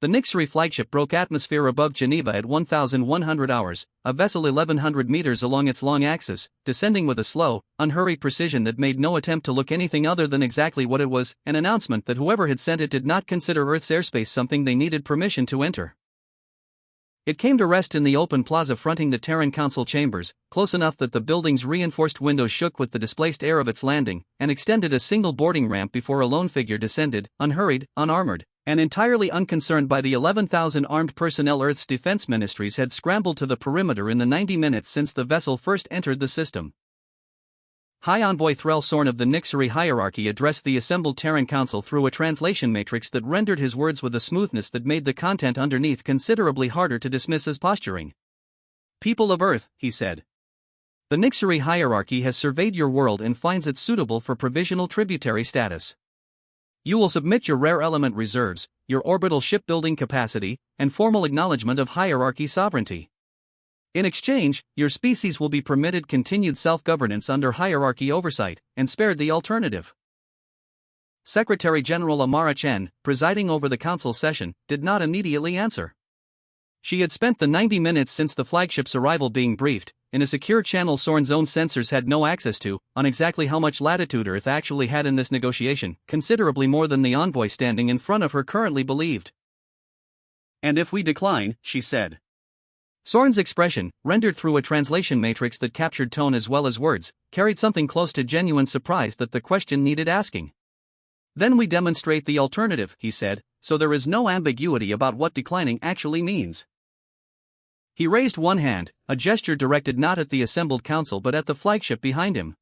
The Nyxari flagship broke atmosphere above Geneva at 1,100 hours, a vessel 1,100 meters along its long axis, descending with a slow, unhurried precision that made no attempt to look anything other than exactly what it was, an announcement that whoever had sent it did not consider Earth's airspace something they needed permission to enter. It came to rest in the open plaza fronting the Terran Council chambers, close enough that the building's reinforced windows shook with the displaced air of its landing, and extended a single boarding ramp before a lone figure descended, unhurried, unarmored, and entirely unconcerned by the 11,000 armed personnel Earth's defense ministries had scrambled to the perimeter in the 90 minutes since the vessel first entered the system. High Envoy Threl Sorne of the Nyxari Hierarchy addressed the assembled Terran Council through a translation matrix that rendered his words with a smoothness that made the content underneath considerably harder to dismiss as posturing. "People of Earth," he said. "The Nyxari Hierarchy has surveyed your world and finds it suitable for provisional tributary status. You will submit your rare element reserves, your orbital shipbuilding capacity, and formal acknowledgement of hierarchy sovereignty. In exchange, your species will be permitted continued self-governance under hierarchy oversight, and spared the alternative." Secretary-General Amara Chen, presiding over the council session, did not immediately answer. She had spent the 90 minutes since the flagship's arrival being briefed, in a secure channel Sorne's own sensors had no access to, on exactly how much latitude Earth actually had in this negotiation, considerably more than the envoy standing in front of her currently believed. "And if we decline," she said. Sorne's expression, rendered through a translation matrix that captured tone as well as words, carried something close to genuine surprise that the question needed asking. "Then we demonstrate the alternative," he said, "so there is no ambiguity about what declining actually means." He raised one hand, a gesture directed not at the assembled council but at the flagship behind him.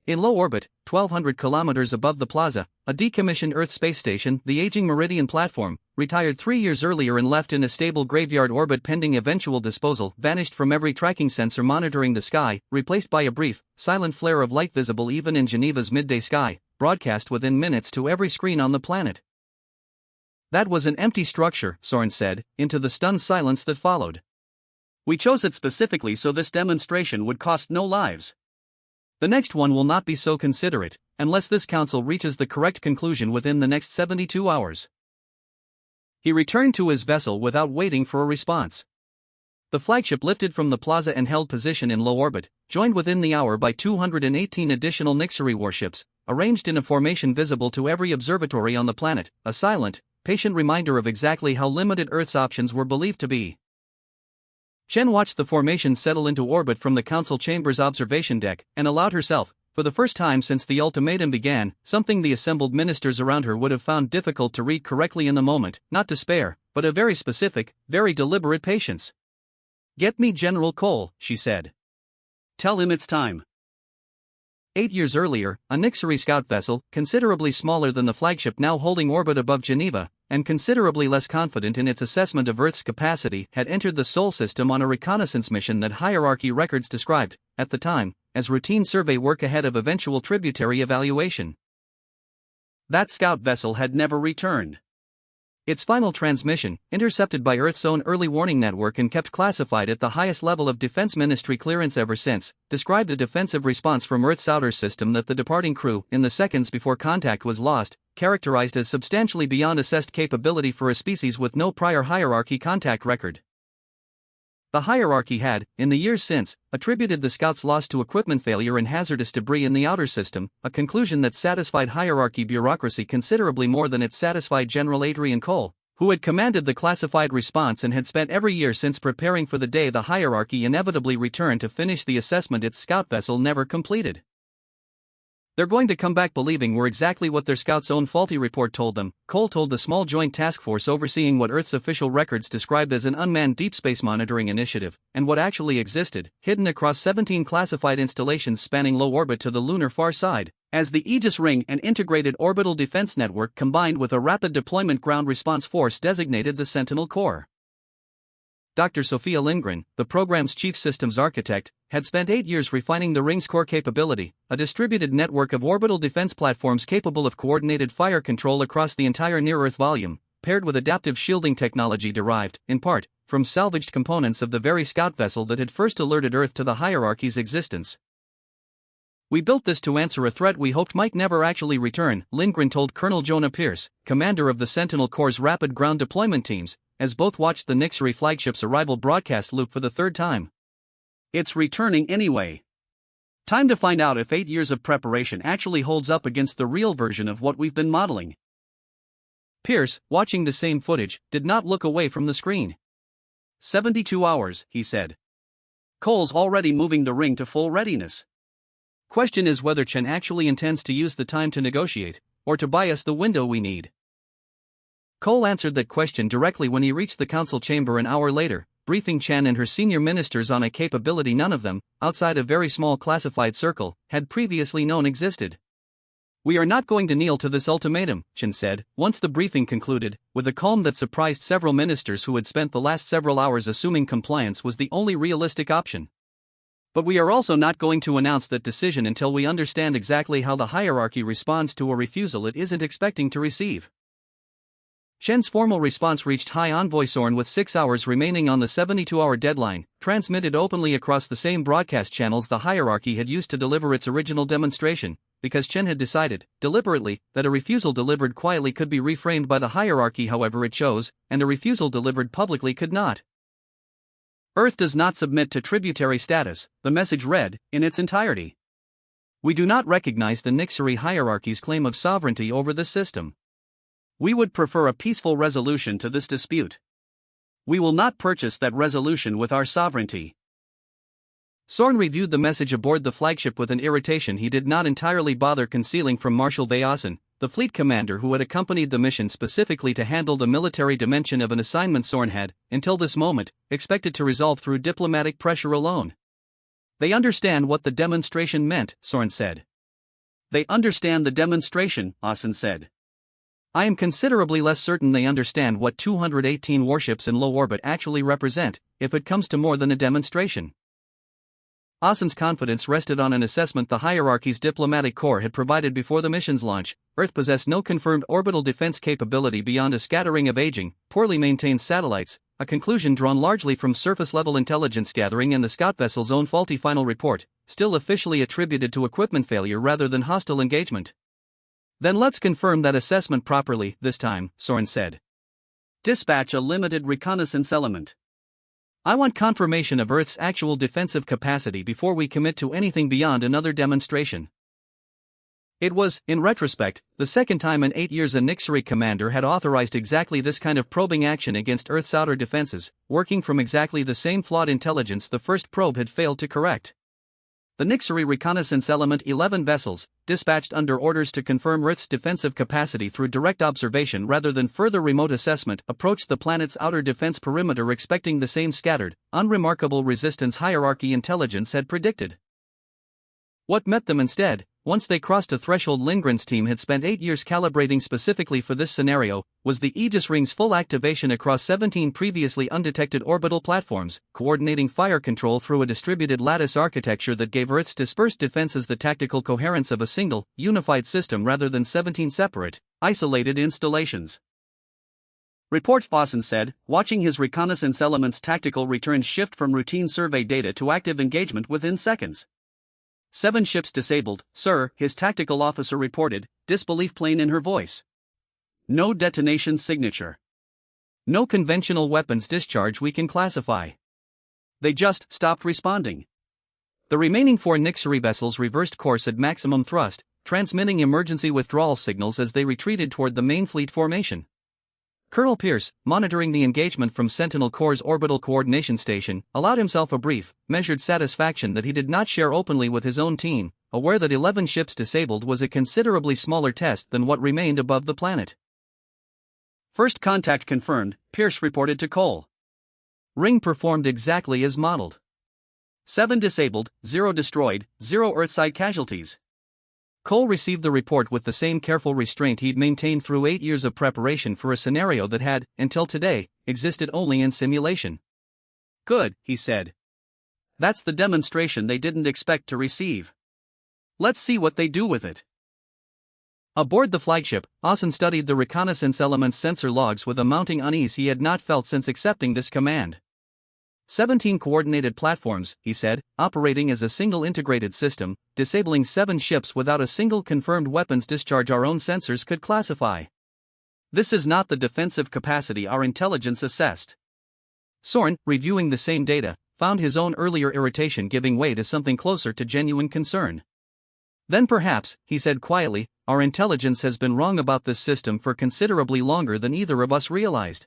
In low orbit, 1,200 kilometers above the plaza, a decommissioned Earth space station, the aging Meridian platform, retired 3 years earlier and left in a stable graveyard orbit pending eventual disposal, vanished from every tracking sensor monitoring the sky, replaced by a brief, silent flare of light visible even in Geneva's midday sky, broadcast within minutes to every screen on the planet. "That was an empty structure," Sorne said, into the stunned silence that followed. "We chose it specifically so this demonstration would cost no lives. The next one will not be so considerate, unless this council reaches the correct conclusion within the next 72 hours. He returned to his vessel without waiting for a response. The flagship lifted from the plaza and held position in low orbit, joined within the hour by 218 additional Nyxari warships, arranged in a formation visible to every observatory on the planet, a silent, patient reminder of exactly how limited Earth's options were believed to be. Chen watched the formation settle into orbit from the council chamber's observation deck, and allowed herself, for the first time since the ultimatum began, something the assembled ministers around her would have found difficult to read correctly in the moment, not despair, but a very specific, very deliberate patience. "Get me General Cole," she said. "Tell him it's time." 8 years earlier, a Nyxari scout vessel, considerably smaller than the flagship now holding orbit above Geneva, and considerably less confident in its assessment of Earth's capacity, had entered the Sol system on a reconnaissance mission that hierarchy records described, at the time, as routine survey work ahead of eventual tributary evaluation. That scout vessel had never returned. Its final transmission, intercepted by Earth's own early warning network and kept classified at the highest level of Defense Ministry clearance ever since, described a defensive response from Earth's outer system that the departing crew, in the seconds before contact was lost, characterized as substantially beyond assessed capability for a species with no prior hierarchy contact record. The hierarchy had, in the years since, attributed the scouts' loss to equipment failure and hazardous debris in the outer system, a conclusion that satisfied hierarchy bureaucracy considerably more than it satisfied General Adrian Cole, who had commanded the classified response and had spent every year since preparing for the day the hierarchy inevitably returned to finish the assessment its scout vessel never completed. "They're going to come back believing we're exactly what their scout's own faulty report told them," Cole told the small joint task force overseeing what Earth's official records described as an unmanned deep space monitoring initiative, and what actually existed, hidden across 17 classified installations spanning low orbit to the lunar far side, as the Aegis ring and integrated orbital defense network combined with a rapid deployment ground response force designated the Sentinel Corps. Dr. Sophia Lindgren, the program's chief systems architect, had spent 8 years refining the ring's core capability, a distributed network of orbital defense platforms capable of coordinated fire control across the entire near-Earth volume, paired with adaptive shielding technology derived, in part, from salvaged components of the very scout vessel that had first alerted Earth to the hierarchy's existence. "We built this to answer a threat we hoped might never actually return," Lindgren told Colonel Jonah Pierce, commander of the Sentinel Corps' rapid ground deployment teams, as both watched the Nyxari flagship's arrival broadcast loop for the third time. "It's returning anyway. Time to find out if 8 years of preparation actually holds up against the real version of what we've been modeling." Pierce, watching the same footage, did not look away from the screen. 72 hours, he said. Cole's already moving the ring to full readiness. Question is whether Chen actually intends to use the time to negotiate, or to buy us the window we need. Cole answered that question directly when he reached the council chamber an hour later, briefing Chen and her senior ministers on a capability none of them, outside a very small classified circle, had previously known existed. "We are not going to kneel to this ultimatum," Chen said, once the briefing concluded, with a calm that surprised several ministers who had spent the last several hours assuming compliance was the only realistic option. "But we are also not going to announce that decision until we understand exactly how the hierarchy responds to a refusal it isn't expecting to receive." Chen's formal response reached High Envoy Sorne with 6 hours remaining on the 72-hour deadline, transmitted openly across the same broadcast channels the hierarchy had used to deliver its original demonstration, because Chen had decided, deliberately, that a refusal delivered quietly could be reframed by the hierarchy however it chose, and a refusal delivered publicly could not. "Earth does not submit to tributary status," the message read, in its entirety. "We do not recognize the Nyxari hierarchy's claim of sovereignty over the system. We would prefer a peaceful resolution to this dispute. We will not purchase that resolution with our sovereignty." Sorne reviewed the message aboard the flagship with an irritation he did not entirely bother concealing from Marshal Vayasan, the fleet commander who had accompanied the mission specifically to handle the military dimension of an assignment Sorne had, until this moment, expected to resolve through diplomatic pressure alone. "They understand what the demonstration meant," Sorne said. "They understand the demonstration," Asen said. "I am considerably less certain they understand what 218 warships in low orbit actually represent, if it comes to more than a demonstration." Asen's confidence rested on an assessment the hierarchy's diplomatic corps had provided before the mission's launch. Earth possessed no confirmed orbital defense capability beyond a scattering of aging, poorly maintained satellites, a conclusion drawn largely from surface-level intelligence gathering and the scout vessel's own faulty final report, still officially attributed to equipment failure rather than hostile engagement. "Then let's confirm that assessment properly, this time," Sorne said. "Dispatch a limited reconnaissance element. I want confirmation of Earth's actual defensive capacity before we commit to anything beyond another demonstration." It was, in retrospect, the second time in 8 years a Nyxari commander had authorized exactly this kind of probing action against Earth's outer defenses, working from exactly the same flawed intelligence the first probe had failed to correct. The Nyxari reconnaissance element 11 vessels, dispatched under orders to confirm Earth's defensive capacity through direct observation rather than further remote assessment, approached the planet's outer defense perimeter expecting the same scattered, unremarkable resistance hierarchy intelligence had predicted. What met them instead, once they crossed a threshold Lindgren's team had spent 8 years calibrating specifically for this scenario, was the Aegis ring's full activation across 17 previously undetected orbital platforms, coordinating fire control through a distributed lattice architecture that gave Earth's dispersed defenses the tactical coherence of a single, unified system rather than 17 separate, isolated installations. Report, Fossen said, watching his reconnaissance element's tactical returns shift from routine survey data to active engagement within seconds. 7 ships disabled, sir, his tactical officer reported, disbelief plain in her voice. No detonation signature. No conventional weapons discharge we can classify. They just stopped responding. The remaining 4 Nyxari vessels reversed course at maximum thrust, transmitting emergency withdrawal signals as they retreated toward the main fleet formation. Colonel Pierce, monitoring the engagement from Sentinel Corps' orbital coordination station, allowed himself a brief, measured satisfaction that he did not share openly with his own team, aware that 11 ships disabled was a considerably smaller test than what remained above the planet. First contact confirmed, Pierce reported to Cole. Ring performed exactly as modeled. 7 disabled, 0 destroyed, 0 Earthside casualties. Cole received the report with the same careful restraint he'd maintained through 8 years of preparation for a scenario that had, until today, existed only in simulation. Good, he said. That's the demonstration they didn't expect to receive. Let's see what they do with it. Aboard the flagship, Asen studied the reconnaissance element's sensor logs with a mounting unease he had not felt since accepting this command. 17 coordinated platforms, he said, operating as a single integrated system, disabling 7 ships without a single confirmed weapons discharge our own sensors could classify. This is not the defensive capacity our intelligence assessed. Sorne, reviewing the same data, found his own earlier irritation giving way to something closer to genuine concern. Then perhaps, he said quietly, our intelligence has been wrong about this system for considerably longer than either of us realized.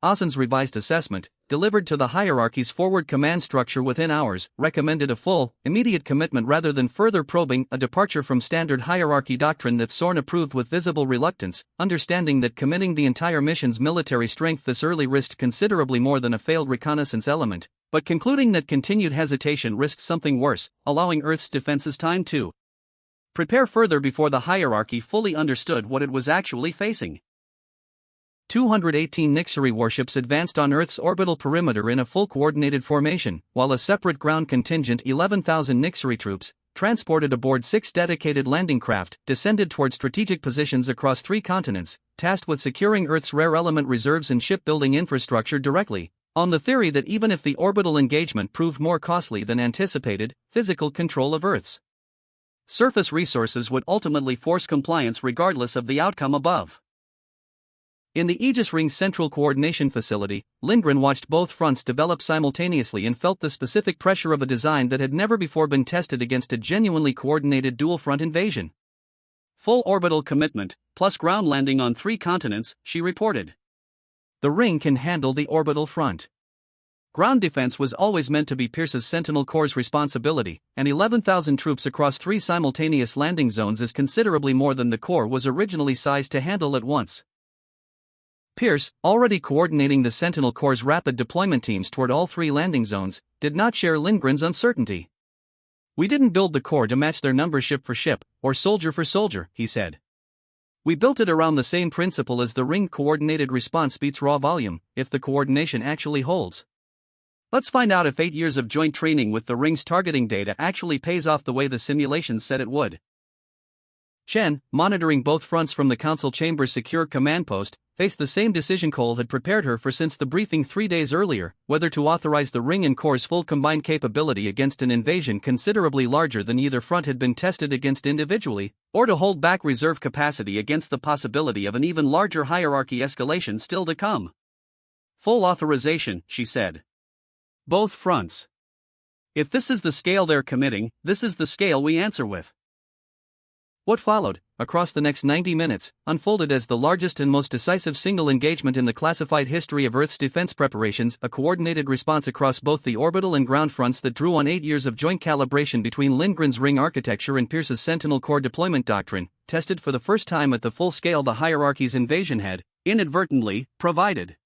Asen's revised assessment, delivered to the hierarchy's forward command structure within hours, recommended a full, immediate commitment rather than further probing, a departure from standard hierarchy doctrine that Sorne approved with visible reluctance, understanding that committing the entire mission's military strength this early risked considerably more than a failed reconnaissance element, but concluding that continued hesitation risked something worse, allowing Earth's defenses time to prepare further before the hierarchy fully understood what it was actually facing. 218 Nyxari warships advanced on Earth's orbital perimeter in a full coordinated formation, while a separate ground contingent 11,000 Nyxari troops, transported aboard 6 dedicated landing craft, descended toward strategic positions across 3 continents, tasked with securing Earth's rare element reserves and shipbuilding infrastructure directly, on the theory that even if the orbital engagement proved more costly than anticipated, physical control of Earth's surface resources would ultimately force compliance regardless of the outcome above. In the Aegis Ring's central coordination facility, Lindgren watched both fronts develop simultaneously and felt the specific pressure of a design that had never before been tested against a genuinely coordinated dual-front invasion. Full orbital commitment, plus ground landing on 3 continents, she reported. The ring can handle the orbital front. Ground defense was always meant to be Pierce's Sentinel Corps' responsibility, and 11,000 troops across 3 simultaneous landing zones is considerably more than the Corps was originally sized to handle at once. Pierce, already coordinating the Sentinel Corps' rapid deployment teams toward all 3 landing zones, did not share Lindgren's uncertainty. We didn't build the Corps to match their numbers ship for ship, or soldier for soldier, he said. We built it around the same principle as the ring coordinated response beats raw volume, if the coordination actually holds. Let's find out if 8 years of joint training with the ring's targeting data actually pays off the way the simulations said it would. Chen, monitoring both fronts from the Council Chamber's secure command post, faced the same decision Cole had prepared her for since the briefing 3 days earlier, whether to authorize the Ring and Corps' full combined capability against an invasion considerably larger than either front had been tested against individually, or to hold back reserve capacity against the possibility of an even larger hierarchy escalation still to come. Full authorization, she said. Both fronts. If this is the scale they're committing, this is the scale we answer with. What followed, across the next 90 minutes, unfolded as the largest and most decisive single engagement in the classified history of Earth's defense preparations, a coordinated response across both the orbital and ground fronts that drew on 8 years of joint calibration between Lindgren's ring architecture and Pierce's Sentinel Corps deployment doctrine, tested for the first time at the full scale the hierarchy's invasion had, inadvertently, provided.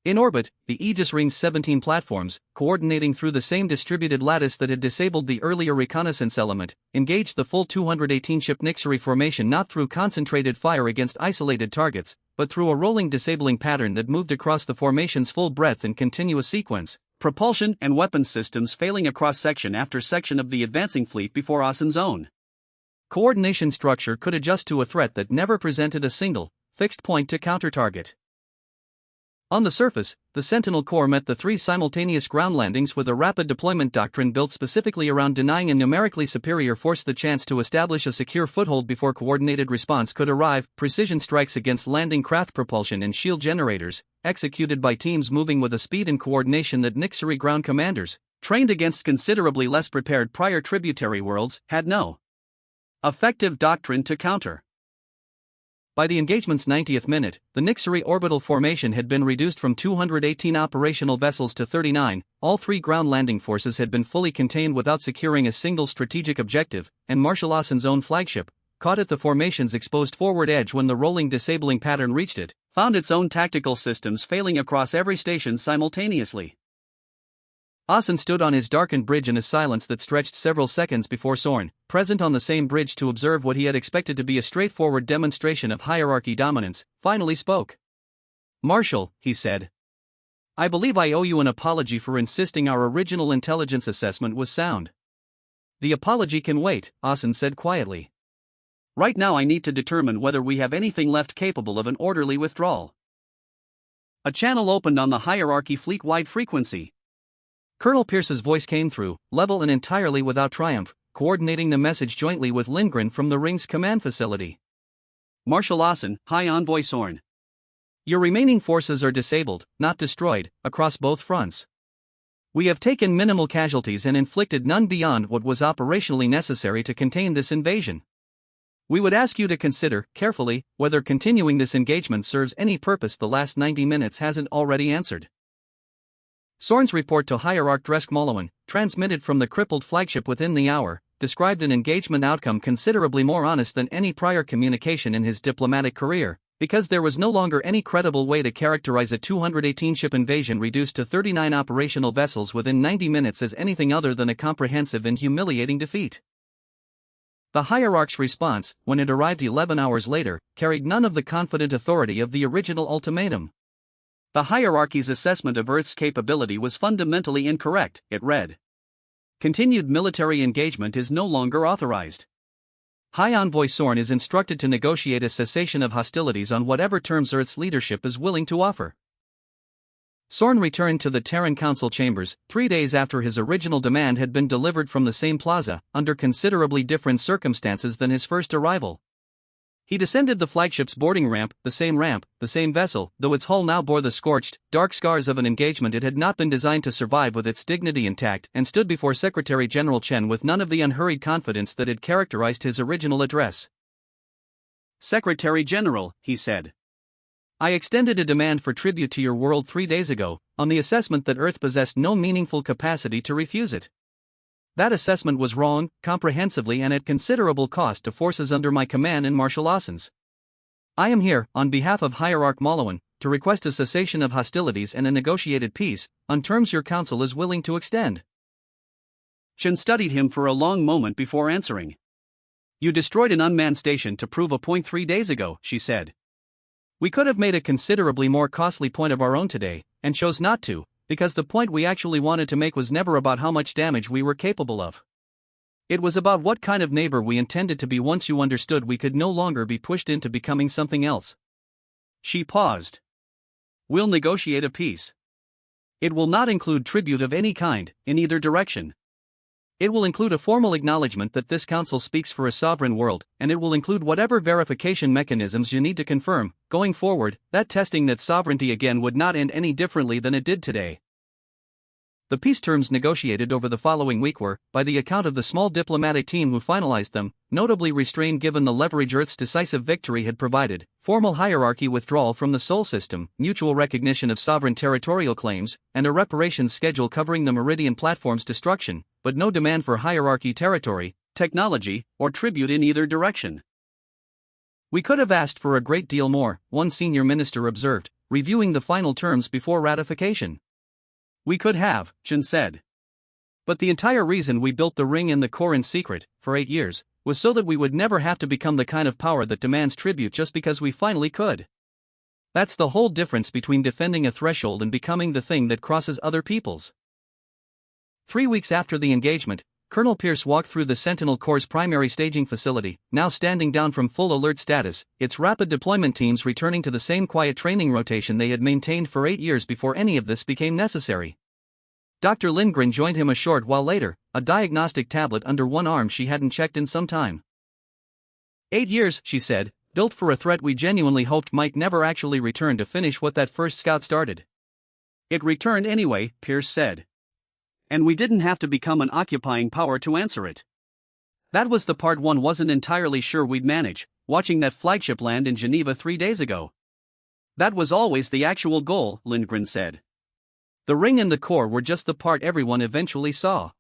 In orbit, the Aegis Ring's 17 platforms, coordinating through the same distributed lattice that had disabled the earlier reconnaissance element, engaged the full 218-ship Nyxari formation not through concentrated fire against isolated targets, but through a rolling disabling pattern that moved across the formation's full breadth in continuous sequence, propulsion and weapons systems failing across section after section of the advancing fleet before Asen's own coordination structure could adjust to a threat that never presented a single, fixed point to counter-target. On the surface, the Sentinel Corps met the 3 simultaneous ground landings with a rapid deployment doctrine built specifically around denying a numerically superior force the chance to establish a secure foothold before coordinated response could arrive, precision strikes against landing craft propulsion and shield generators, executed by teams moving with a speed and coordination that Nyxari ground commanders, trained against considerably less prepared prior tributary worlds, had no effective doctrine to counter. By the engagement's 90th minute, the Nyxari orbital formation had been reduced from 218 operational vessels to 39, all 3 ground landing forces had been fully contained without securing a single strategic objective, and Marshal Asen's own flagship, caught at the formation's exposed forward edge when the rolling disabling pattern reached it, found its own tactical systems failing across every station simultaneously. Asen stood on his darkened bridge in a silence that stretched several seconds before Sorne, present on the same bridge to observe what he had expected to be a straightforward demonstration of hierarchy dominance, finally spoke. "Marshal," he said. "I believe I owe you an apology for insisting our original intelligence assessment was sound." "The apology can wait," Asen said quietly. "Right now I need to determine whether we have anything left capable of an orderly withdrawal." A channel opened on the Hierarchy fleet-wide frequency. Colonel Pierce's voice came through, level and entirely without triumph, coordinating the message jointly with Lindgren from the Ring's command facility. Marshal Lawson, High Envoy Sorne. Your remaining forces are disabled, not destroyed, across both fronts. We have taken minimal casualties and inflicted none beyond what was operationally necessary to contain this invasion. We would ask you to consider, carefully, whether continuing this engagement serves any purpose the last 90 minutes hasn't already answered. Sorne's report to Hierarch Dreskmolowen, transmitted from the crippled flagship within the hour, described an engagement outcome considerably more honest than any prior communication in his diplomatic career, because there was no longer any credible way to characterize a 218-ship invasion reduced to 39 operational vessels within 90 minutes as anything other than a comprehensive and humiliating defeat. The Hierarch's response, when it arrived 11 hours later, carried none of the confident authority of the original ultimatum. The Hierarchy's assessment of Earth's capability was fundamentally incorrect, it read. Continued military engagement is no longer authorized. High Envoy Sorne is instructed to negotiate a cessation of hostilities on whatever terms Earth's leadership is willing to offer. Sorne returned to the Terran Council chambers 3 days after his original demand had been delivered from the same plaza, under considerably different circumstances than his first arrival. He descended the flagship's boarding ramp, the same vessel, though its hull now bore the scorched, dark scars of an engagement it had not been designed to survive with its dignity intact, and stood before Secretary General Chen with none of the unhurried confidence that had characterized his original address. Secretary General, he said. I extended a demand for tribute to your world 3 days ago, on the assessment that Earth possessed no meaningful capacity to refuse it. That assessment was wrong, comprehensively and at considerable cost to forces under my command and Marshal Lawson's. I am here, on behalf of Hierarch Molowen, to request a cessation of hostilities and a negotiated peace, on terms your council is willing to extend. Chen studied him for a long moment before answering. You destroyed an unmanned station to prove a point 3 days ago, she said. We could have made a considerably more costly point of our own today, and chose not to, because the point we actually wanted to make was never about how much damage we were capable of. It was about what kind of neighbor we intended to be once you understood we could no longer be pushed into becoming something else. She paused. We'll negotiate a peace. It will not include tribute of any kind, in either direction. It will include a formal acknowledgement that this council speaks for a sovereign world, and it will include whatever verification mechanisms you need to confirm, going forward, that testing that sovereignty again would not end any differently than it did today. The peace terms negotiated over the following week were, by the account of the small diplomatic team who finalized them, notably restrained given the leverage Earth's decisive victory had provided, formal hierarchy withdrawal from the Sol system, mutual recognition of sovereign territorial claims, and a reparations schedule covering the Meridian platform's destruction, but no demand for hierarchy territory, technology, or tribute in either direction. We could have asked for a great deal more, one senior minister observed, reviewing the final terms before ratification. We could have, Chen said. But the entire reason we built the ring and the core in secret, for 8 years, was so that we would never have to become the kind of power that demands tribute just because we finally could. That's the whole difference between defending a threshold and becoming the thing that crosses other people's. 3 weeks after the engagement, Colonel Pierce walked through the Sentinel Corps' primary staging facility, now standing down from full alert status, its rapid deployment teams returning to the same quiet training rotation they had maintained for 8 years before any of this became necessary. Dr. Lindgren joined him a short while later, a diagnostic tablet under one arm she hadn't checked in some time. 8 years, she said, built for a threat we genuinely hoped might never actually return to finish what that first scout started. It returned anyway, Pierce said. And we didn't have to become an occupying power to answer it. That was the part one wasn't entirely sure we'd manage, watching that flagship land in Geneva 3 days ago. That was always the actual goal, Lindgren said. The ring and the core were just the part everyone eventually saw.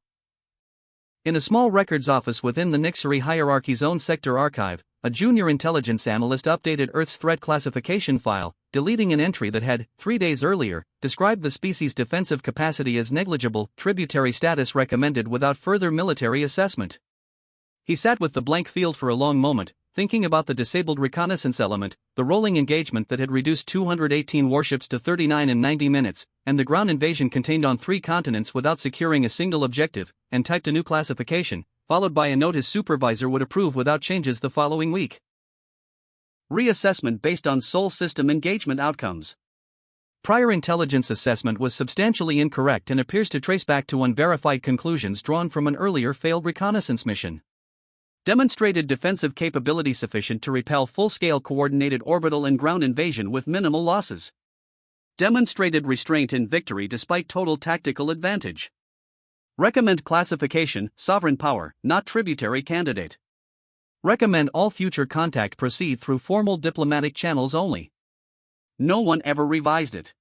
In a small records office within the Nyxari Hierarchy's own sector archive, a junior intelligence analyst updated Earth's threat classification file, deleting an entry that had, 3 days earlier, described the species' defensive capacity as negligible, tributary status recommended without further military assessment. He sat with the blank field for a long moment, thinking about the disabled reconnaissance element, the rolling engagement that had reduced 218 warships to 39 in 90 minutes, and the ground invasion contained on 3 continents without securing a single objective, and typed a new classification, followed by a note his supervisor would approve without changes the following week. Reassessment based on Sol system engagement outcomes. Prior intelligence assessment was substantially incorrect and appears to trace back to unverified conclusions drawn from an earlier failed reconnaissance mission. Demonstrated defensive capability sufficient to repel full-scale coordinated orbital and ground invasion with minimal losses. Demonstrated restraint in victory despite total tactical advantage. Recommend classification, sovereign power, not tributary candidate. Recommend all future contact proceed through formal diplomatic channels only. No one ever revised it.